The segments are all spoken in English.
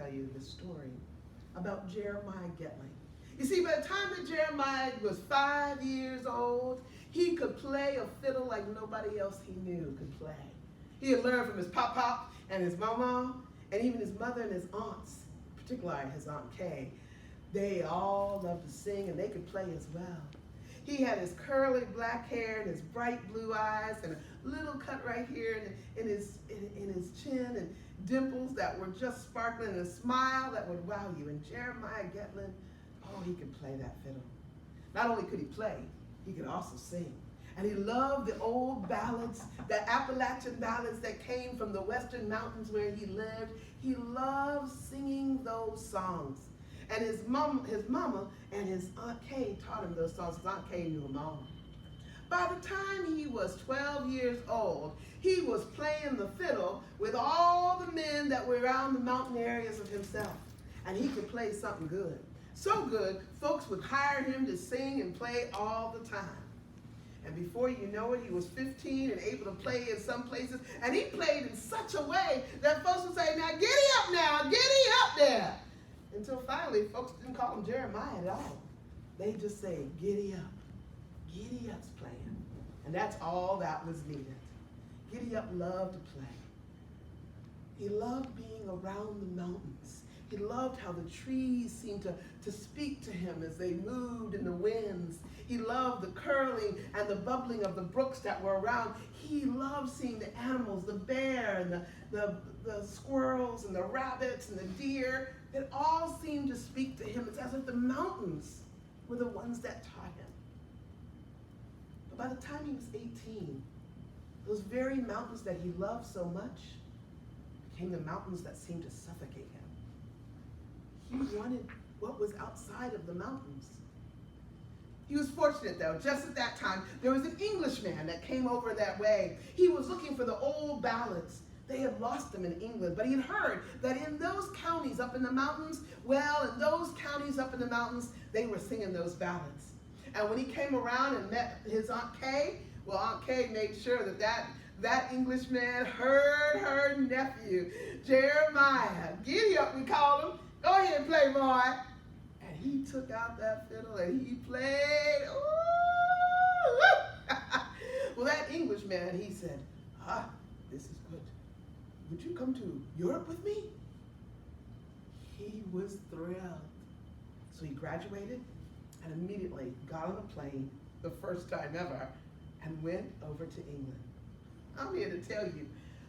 tell you this story about Jeremiah Getling. You see, by the time that Jeremiah was 5 years old, he could play a fiddle like nobody else he knew could play. He had learned from his pop-pop and his mama, and even his mother and his aunts, particularly his Aunt Kay. They all loved to sing, and they could play as well. He had his curly black hair and his bright blue eyes and a little cut right here in his chin and dimples that were just sparkling and a smile that would wow you. And Jeremiah Getling, oh, he could play that fiddle. Not only could he play, he could also sing. And he loved the old ballads, the Appalachian ballads that came from the western mountains where he lived. He loved singing those songs. And his mama and his Aunt Kay taught him those songs. His Aunt Kay knew them all. By the time he was 12 years old, he was playing the fiddle with all the men that were around the mountain areas of himself. And he could play something good. So good, folks would hire him to sing and play all the time. And before you know it, he was 15 and able to play in some places. And he played in such a way that folks would say, now giddy up now, giddy up there. Until finally, folks didn't call him Jeremiah at all. They just say, giddy up. Giddy up's playing. And that's all that was needed. Giddy up loved to play. He loved being around the mountains. He loved how the trees seemed to speak to him as they moved in the winds. He loved the curling and the bubbling of the brooks that were around. He loved seeing the animals, the bear and the squirrels and the rabbits and the deer. It all seemed to speak to him. It's as if the mountains were the ones that taught him. But by the time he was 18, those very mountains that he loved so much became the mountains that seemed to suffocate him. He wanted what was outside of the mountains. He was fortunate, though. Just at that time, there was an Englishman that came over that way. He was looking for the old ballads. They had lost them in England, but he had heard that in those counties up in the mountains, they were singing those ballads. And when he came around and met his Aunt Kay, well, Aunt Kay made sure that Englishman heard her nephew, Jeremiah. Giddy up, we call him. Go ahead and play, boy. And he took out that fiddle and he played. Ooh! Well, that Englishman, he said, this is good. Would you come to Europe with me? He was thrilled. So he graduated and immediately got on a plane the first time ever and went over to England. I'm here to tell you,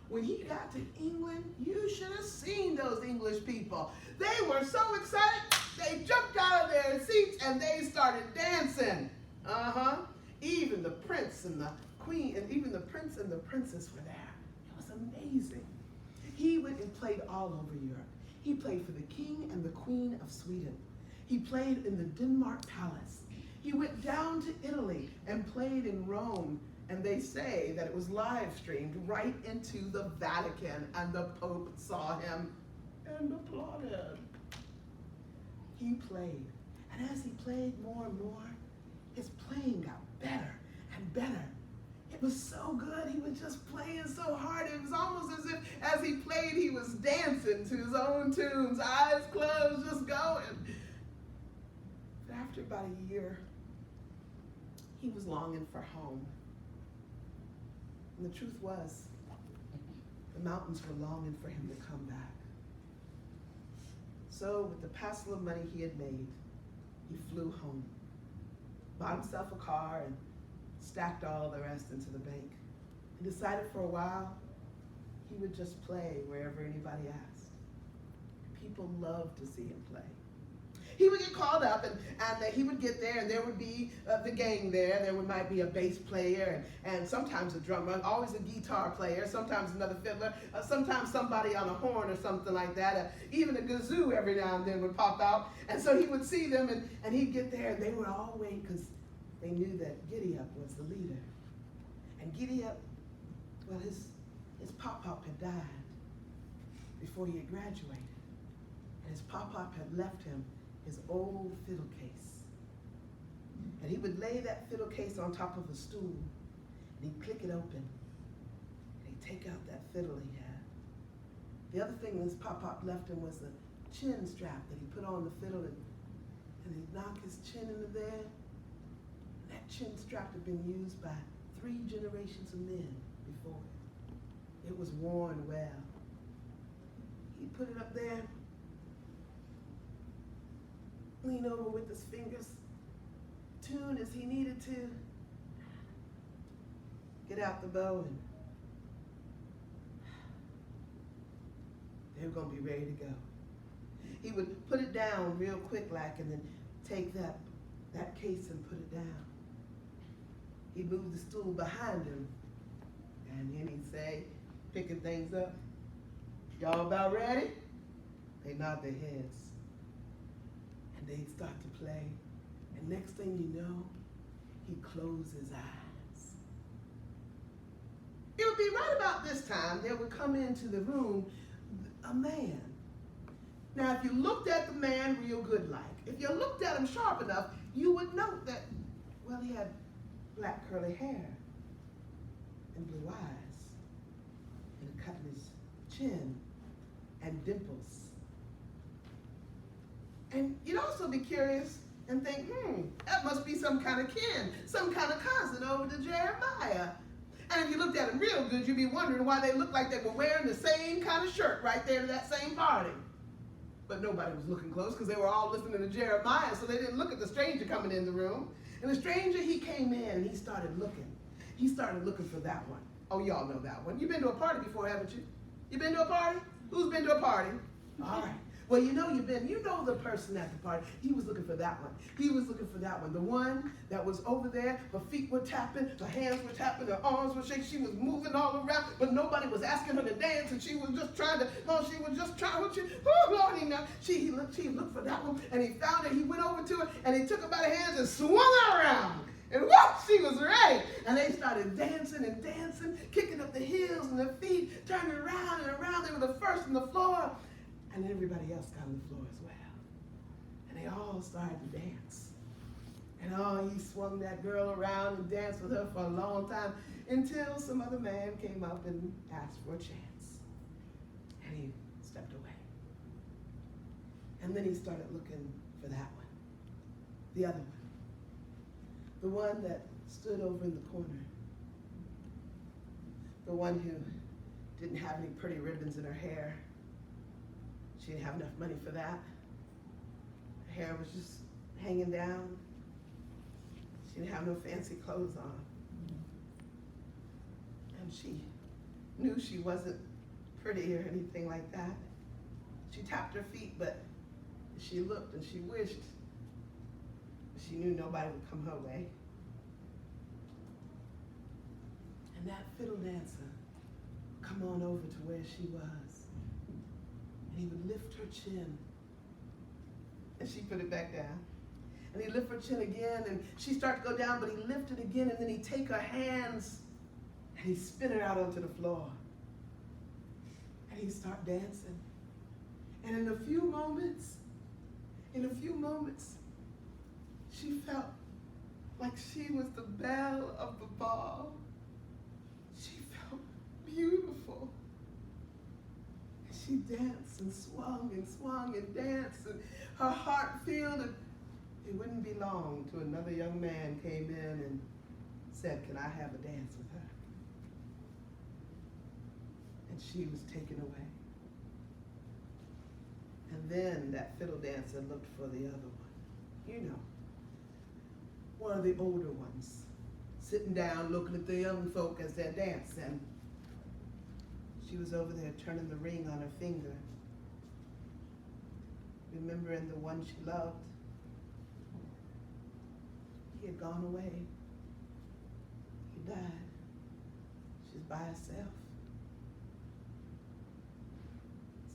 when he got to England, you should have seen those English people. They were so excited, they jumped out of their seats and they started dancing. Even the prince and the queen, and even the prince and the princess were there. It was amazing. He went and played all over Europe. He played for the king and the queen of Sweden. He played in the Denmark Palace. He went down to Italy and played in Rome. And they say that it was live streamed right into the Vatican, and the Pope saw him and applauded. He played, and as he played more and more, his playing got better and better. It was so good, he was just playing so hard. It was almost as if as he played, he was dancing to his own tunes, eyes closed, just going. But after about a year, he was longing for home. And the truth was, the mountains were longing for him to come back. So with the parcel of money he had made, he flew home, bought himself a car, and stacked all the rest into the bank. He decided for a while he would just play wherever anybody asked. People loved to see him play. He would get called up, and he would get there, and there would be the gang there. There might be a bass player, and sometimes a drummer, always a guitar player, sometimes another fiddler, sometimes somebody on a horn or something like that. Even a kazoo every now and then would pop out. And so he would see them, and he'd get there, and they would all wait because they knew that Giddy Up was the leader. And Giddy Up, well, his pop-pop had died before he had graduated. And his pop-pop had left him his old fiddle case. And he would lay that fiddle case on top of a stool, and he'd click it open, and he'd take out that fiddle he had. The other thing his pop-pop left him was a chin strap that he put on the fiddle, and he'd knock his chin into there. And that chin strap had been used by 3 generations of men before it. It was worn well. He put it up there, lean over with his fingers, tune as he needed to, get out the bow, and they were going to be ready to go. He would put it down real quick like, and then take that case and put it down. He'd move the stool behind him, and then he'd say, picking things up, "Y'all about ready?" They nod their heads, and they'd start to play. And next thing you know, he'd close his eyes. It would be right about this time there would come into the room a man. Now, if you looked at the man real good like, if you looked at him sharp enough, you would note that, well, he had black curly hair and blue eyes and a cut in his chin and dimples. And you'd also be curious and think, that must be some kind of kin, some kind of cousin over to Jeremiah. And if you looked at them real good, you'd be wondering why they looked like they were wearing the same kind of shirt right there to that same party. But nobody was looking close because they were all listening to Jeremiah, so they didn't look at the stranger coming in the room. And the stranger, he came in and he started looking. He started looking for that one. Oh, y'all know that one. You've been to a party before, haven't you? You been to a party? Who's been to a party? All right. Well, you know the person at the party. He was looking for that one. He was looking for that one. The one that was over there, her feet were tapping, her hands were tapping, her arms were shaking. She was moving all around, but nobody was asking her to dance, and she was just trying to, he looked for that one, and he found her. He went over to her, and he took her by the hands and swung her around. And whoop, she was ready. And they started dancing and dancing, kicking up the heels and their feet, turning around and around. They were the first on the floor. And everybody else got on the floor as well. And they all started to dance. And he swung that girl around and danced with her for a long time until some other man came up and asked for a chance. And he stepped away. And then he started looking for that one, the other one. The one that stood over in the corner. The one who didn't have any pretty ribbons in her hair. She didn't have enough money for that. Her hair was just hanging down. She didn't have no fancy clothes on. And she knew she wasn't pretty or anything like that. She tapped her feet, but she looked and she wished. She knew nobody would come her way. And that fiddle dancer come on over to where she was. And he would lift her chin. And she put it back down. And he'd lift her chin again, and she started to go down, but he lifted again, and then he'd take her hands, and he'd spin her out onto the floor. And he'd start dancing. And in a few moments, she felt like she was the belle of the ball. She felt beautiful. And she danced and swung and danced, and her heart filled, and it wouldn't be long till another young man came in and said, "Can I have a dance with her?" And she was taken away. And then that fiddle dancer looked for the other one. One of the older ones, sitting down looking at the young folk as they're dancing. She was over there turning the ring on her finger, remembering the one she loved. He had gone away. He died. She's by herself.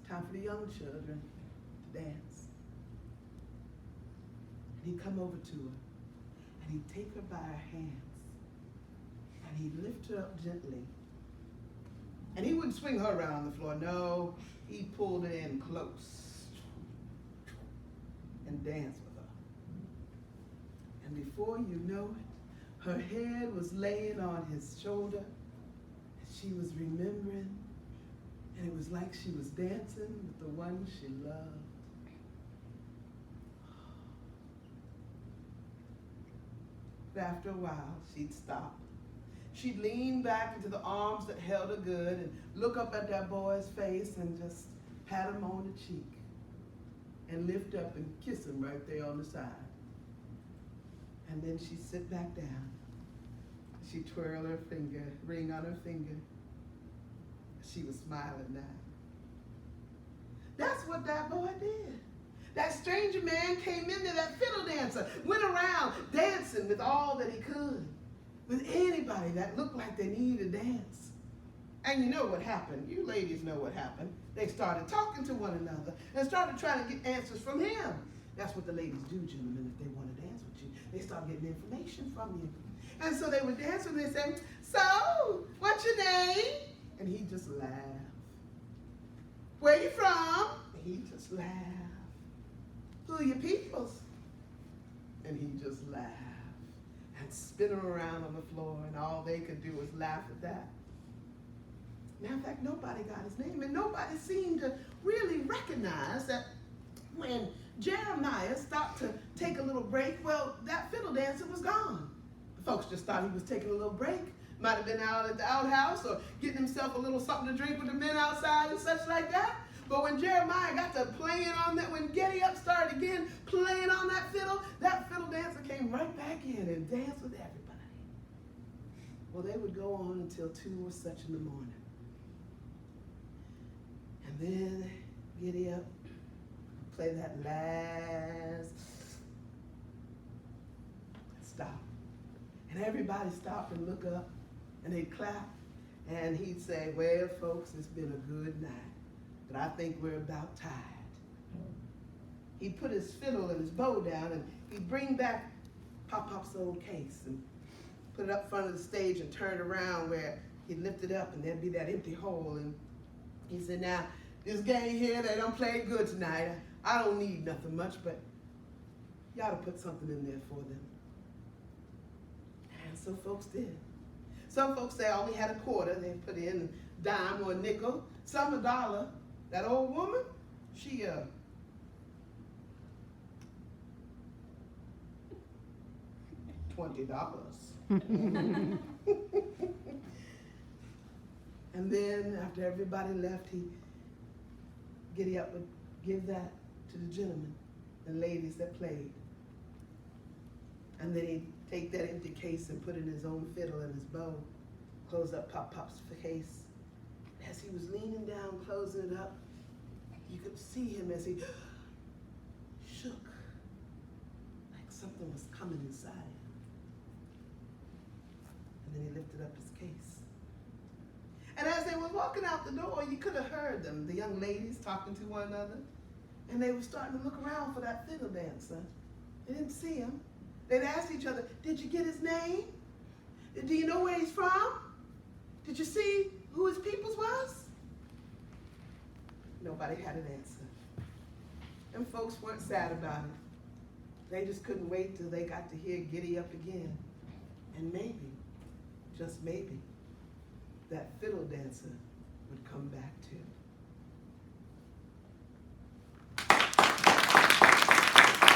It's time for the young children to dance. And he'd come over to her, and he'd take her by her hands, and he'd lift her up gently. And he wouldn't swing her around on the floor. No, he pulled her in close and danced with her. And before you know it, her head was laying on his shoulder, and she was remembering, and it was like she was dancing with the one she loved. But after a while, she'd stop. She'd lean back into the arms that held her good and look up at that boy's face and just pat him on the cheek and lift up and kiss him right there on the side. And then she'd sit back down. She'd twirl her finger, ring on her finger. She was smiling now. That's what that boy did. That stranger man came in there, that fiddle dancer, went around dancing with all that he could, with anybody that looked like they needed a dance. And you know what happened. You ladies know what happened. They started talking to one another and started trying to get answers from him. That's what the ladies do, gentlemen, if they want to dance with you. They start getting information from you. And so they would dance with him and say, so, what's your name? And he'd just laugh. Where you from? And he'd just laugh. Who are your peoples? And he'd just laugh and spin him around on the floor, and all they could do was laugh at that. Matter of fact, nobody got his name, and nobody seemed to really recognize that when Jeremiah stopped to take a little break, well, that fiddle dancer was gone. The folks just thought he was taking a little break. Might have been out at the outhouse or getting himself a little something to drink with the men outside and such like that. But when Jeremiah got to playing on that, when Getty Up started again playing on that fiddle dancer came right back in and danced with everybody. Well, they would go on until 2 or such in the morning. And then Getty Up, play that last stop. And everybody stopped and look up and they'd clap. And he'd say, well, folks, it's been a good night, but I think we're about tired. He'd put his fiddle and his bow down and he'd bring back Pop-Pop's old case and put it up front of the stage and turn it around where he'd lift it up and there'd be that empty hole. And he said, now, this gang here, they don't play good tonight. I don't need nothing much, but you ought to put something in there for them. And so folks did. Some folks, they only had a quarter. They put in a dime or a nickel, some a dollar. That old woman, she, $20. And then after everybody left, Giddy Up would give that to the gentlemen and ladies that played. And then he'd take that empty case and put in his own fiddle and his bow, close up Pop-Pop's case. As he was leaning down, closing it up, you could see him as he shook, like something was coming inside him. And then he lifted up his case. And as they were walking out the door, you could have heard them, the young ladies talking to one another. And they were starting to look around for that fiddle dancer. They didn't see him. They'd ask each other, did you get his name? Do you know where he's from? Did you see who his peoples was? Nobody had an answer. And folks weren't sad about it. They just couldn't wait till they got to hear Giddy Up again. And maybe, just maybe, that fiddle dancer would come back too.